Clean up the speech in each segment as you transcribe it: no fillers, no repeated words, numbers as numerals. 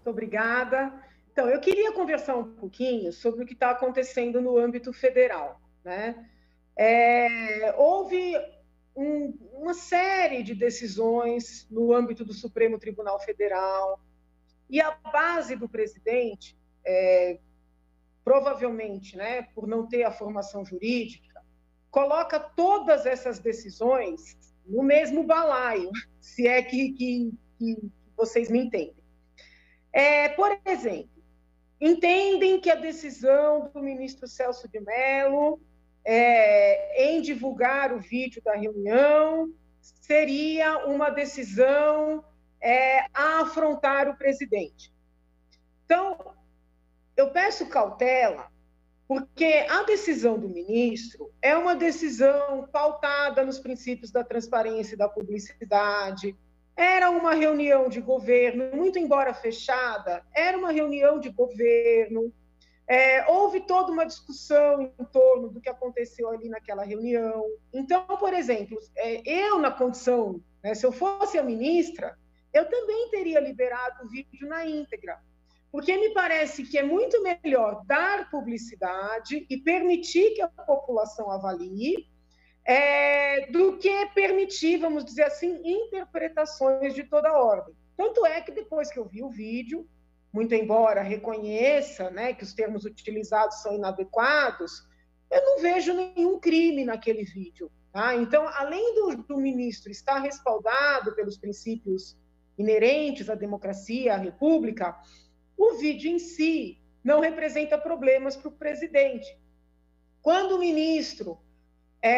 Muito obrigada. Então, eu queria conversar um pouquinho sobre o que está acontecendo no âmbito federal, né? Houve uma série de decisões no âmbito do Supremo Tribunal Federal e a base do presidente, provavelmente, né, por não ter a formação jurídica, coloca todas essas decisões no mesmo balaio, se é que vocês me entendem. Por exemplo, entendem que a decisão do ministro Celso de Mello em divulgar o vídeo da reunião seria uma decisão a afrontar o presidente. Então, eu peço cautela, porque a decisão do ministro é uma decisão pautada nos princípios da transparência e da publicidade. Era uma reunião de governo, muito embora fechada, era uma reunião de governo. Houve toda uma discussão em torno do que aconteceu ali naquela reunião. Então, por exemplo, eu na condição, né, se eu fosse a ministra, eu também teria liberado o vídeo na íntegra, porque me parece que é muito melhor dar publicidade e permitir que a população avalie, do que permitir, vamos dizer assim, interpretações de toda ordem. Tanto é que depois que eu vi o vídeo, muito embora reconheça, né, que os termos utilizados são inadequados, eu não vejo nenhum crime naquele vídeo. Tá? Então, além do ministro estar respaldado pelos princípios inerentes à democracia, à república, o vídeo em si não representa problemas para o presidente. Quando o ministro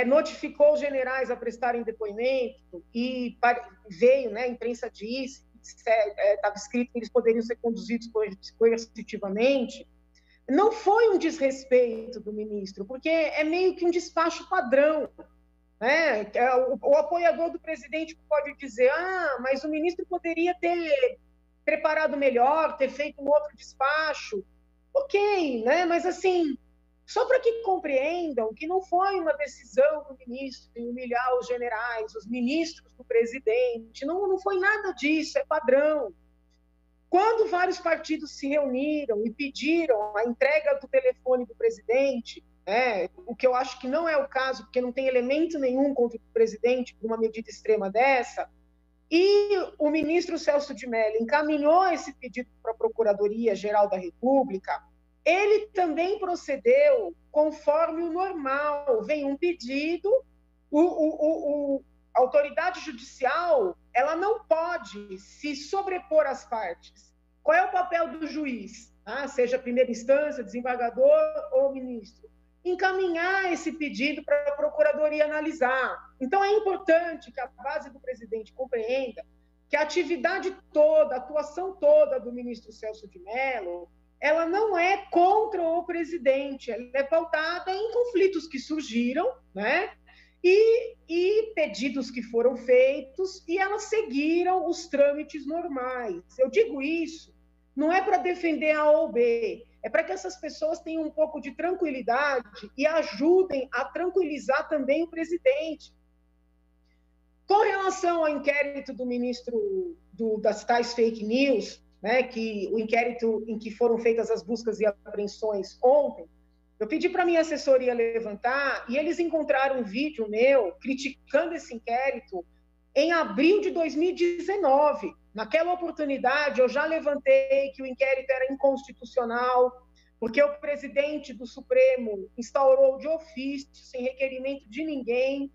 notificou os generais a prestarem depoimento e veio, né, a imprensa disse, estava escrito que eles poderiam ser conduzidos coercitivamente, não foi um desrespeito do ministro, porque é meio que um despacho padrão. Né? O apoiador do presidente pode dizer, mas o ministro poderia ter preparado melhor, ter feito um outro despacho. Ok, né? Mas assim, só para que compreendam que não foi uma decisão do ministro de humilhar os generais, os ministros do presidente, não foi nada disso, é padrão. Quando vários partidos se reuniram e pediram a entrega do telefone do presidente, o que eu acho que não é o caso, porque não tem elemento nenhum contra o presidente por uma medida extrema dessa, e o ministro Celso de Mello encaminhou esse pedido para a Procuradoria-Geral da República, ele também procedeu conforme o normal. Vem um pedido, a autoridade judicial ela não pode se sobrepor às partes. Qual é o papel do juiz? Seja primeira instância, desembargador ou ministro? Encaminhar esse pedido para a Procuradoria analisar. Então, é importante que a base do presidente compreenda que a atividade toda, a atuação toda do ministro Celso de Mello, ela não é contra o presidente, ela é pautada em conflitos que surgiram, né? E pedidos que foram feitos, e elas seguiram os trâmites normais. Eu digo isso, não é para defender a A ou B, é para que essas pessoas tenham um pouco de tranquilidade e ajudem a tranquilizar também o presidente. Com relação ao inquérito do ministro das tais fake news, né, que o inquérito em que foram feitas as buscas e apreensões ontem, eu pedi para a minha assessoria levantar e eles encontraram um vídeo meu criticando esse inquérito em abril de 2019. Naquela oportunidade, eu já levantei que o inquérito era inconstitucional, porque o presidente do Supremo instaurou de ofício, sem requerimento de ninguém,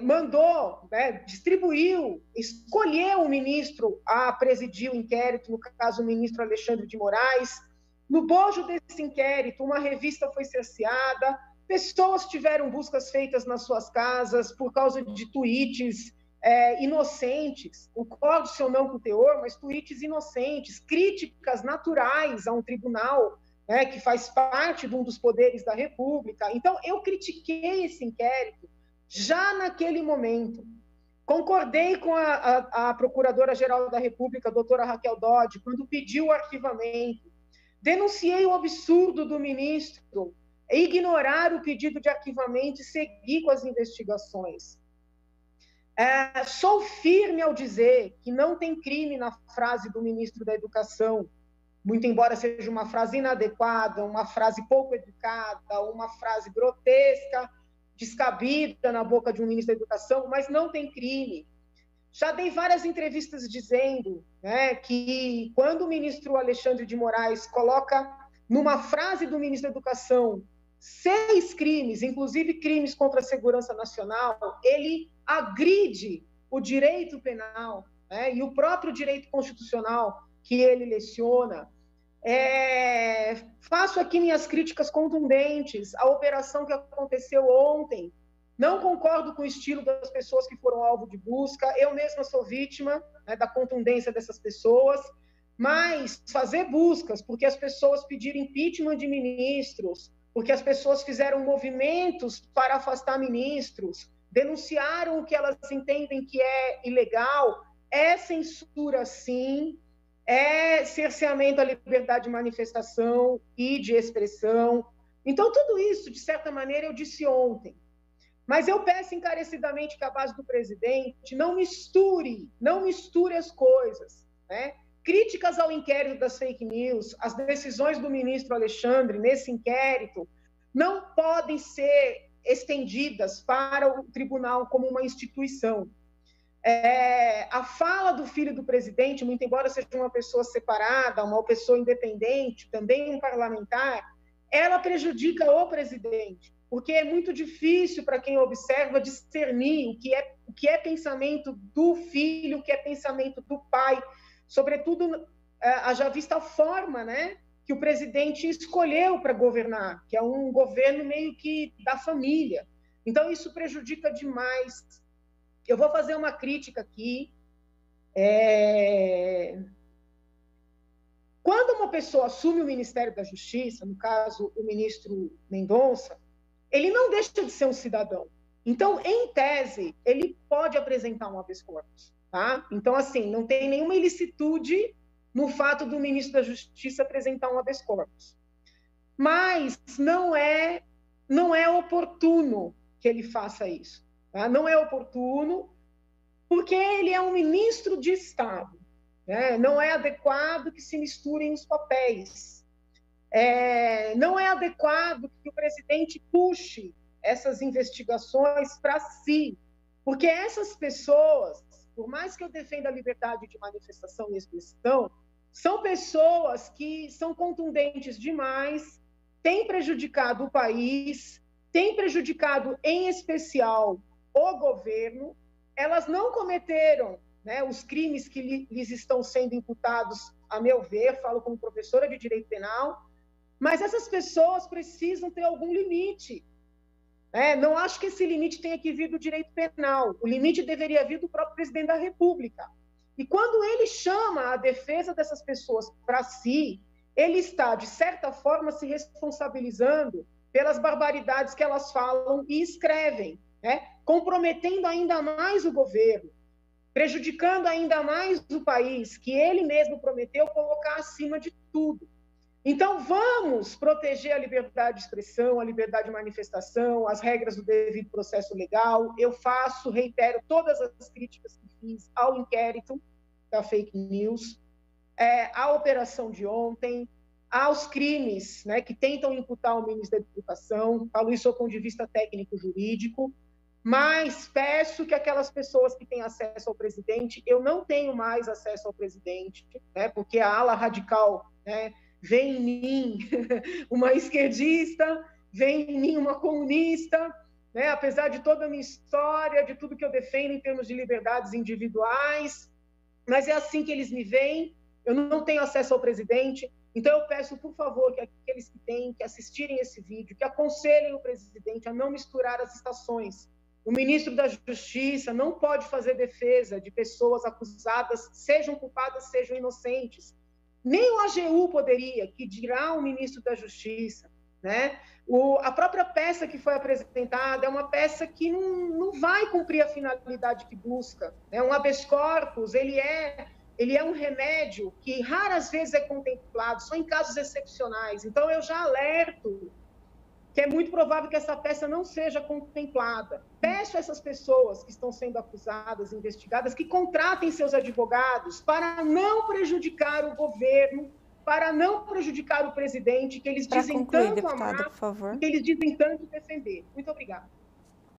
mandou, distribuiu, escolheu um ministro a presidir o inquérito, no caso o ministro Alexandre de Moraes. No bojo desse inquérito, uma revista foi cerceada, pessoas tiveram buscas feitas nas suas casas por causa de tweets inocentes, concordo-se ou não com o teor, mas tweets inocentes, críticas naturais a um tribunal, que faz parte de um dos poderes da República. Então, eu critiquei esse inquérito já naquele momento. Concordei com a Procuradora-Geral da República, a doutora Raquel Dodge, quando pediu o arquivamento. Denunciei o absurdo do ministro ignorar o pedido de arquivamento e seguir com as investigações. Sou firme ao dizer que não tem crime na frase do ministro da Educação, muito embora seja uma frase inadequada, uma frase pouco educada, uma frase grotesca, descabida na boca de um ministro da Educação, mas não tem crime. Já dei várias entrevistas dizendo, né, que quando o ministro Alexandre de Moraes coloca numa frase do ministro da Educação 6 crimes, inclusive crimes contra a segurança nacional, ele agride o direito penal, né, e o próprio direito constitucional que ele leciona. Faço aqui minhas críticas contundentes à operação que aconteceu ontem. Não concordo com o estilo das pessoas que foram alvo de busca. Eu mesma sou vítima, né, da contundência dessas pessoas. Mas fazer buscas porque as pessoas pediram impeachment de ministros, porque as pessoas fizeram movimentos para afastar ministros, denunciaram o que elas entendem que é ilegal, é censura, sim, é cerceamento à liberdade de manifestação e de expressão. Então, tudo isso, de certa maneira, eu disse ontem. Mas eu peço encarecidamente que a base do presidente não misture as coisas, né? Críticas ao inquérito das fake news, as decisões do ministro Alexandre nesse inquérito não podem ser estendidas para o tribunal como uma instituição. A fala do filho do presidente, muito embora seja uma pessoa separada, uma pessoa independente, também um parlamentar, ela prejudica o presidente, porque é muito difícil para quem observa discernir o que é pensamento do filho, o que é pensamento do pai, sobretudo, haja vista a forma, né, que o presidente escolheu para governar, que é um governo meio que da família. Então, isso prejudica demais. Eu vou fazer uma crítica aqui. Quando uma pessoa assume o Ministério da Justiça, no caso, o ministro Mendonça, ele não deixa de ser um cidadão. Então, em tese, ele pode apresentar um habeas corpus. Tá? Então, assim, não tem nenhuma ilicitude no fato do ministro da Justiça apresentar um habeas corpus. Mas não é oportuno que ele faça isso. Tá? Não é oportuno, porque ele é um ministro de Estado. Né? Não é adequado que se misturem os papéis. Não é adequado que o presidente puxe essas investigações para si, porque essas pessoas, por mais que eu defenda a liberdade de manifestação e expressão, são pessoas que são contundentes demais, têm prejudicado o país, têm prejudicado, em especial, o governo. Elas não cometeram, né, os crimes que lhes estão sendo imputados, a meu ver, falo como professora de direito penal, mas essas pessoas precisam ter algum limite. Não acho que esse limite tenha que vir do direito penal. O limite deveria vir do próprio presidente da República. E quando ele chama a defesa dessas pessoas para si, ele está, de certa forma, se responsabilizando pelas barbaridades que elas falam e escrevem, né? Comprometendo ainda mais o governo, prejudicando ainda mais o país, que ele mesmo prometeu colocar acima de tudo. Então, vamos proteger a liberdade de expressão, a liberdade de manifestação, as regras do devido processo legal. Eu reitero todas as críticas que fiz ao inquérito da fake news, à operação de ontem, aos crimes, né, que tentam imputar o ministro da Educação. Falo isso do ponto de vista técnico-jurídico, mas peço que aquelas pessoas que têm acesso ao presidente, eu não tenho mais acesso ao presidente, né, porque a ala radical, né, vê em mim uma esquerdista, vê em mim uma comunista, né? Apesar de toda a minha história, de tudo que eu defendo em termos de liberdades individuais, mas é assim que eles me veem. Eu não tenho acesso ao presidente, então eu peço, por favor, que aqueles que têm, que assistirem esse vídeo, que aconselhem o presidente a não misturar as estações. O ministro da Justiça não pode fazer defesa de pessoas acusadas, sejam culpadas, sejam inocentes. Nem o AGU poderia, que dirá o ministro da Justiça. Né? A própria peça que foi apresentada é uma peça que não vai cumprir a finalidade que busca. Né? Um habeas corpus, ele é um remédio que raras vezes é contemplado, só em casos excepcionais. Então, eu já alerto que é muito provável que essa peça não seja contemplada. Peço a essas pessoas que estão sendo acusadas, investigadas, que contratem seus advogados para não prejudicar o governo, para não prejudicar o presidente, que eles dizem tanto amar, que eles dizem tanto defender. Muito obrigada.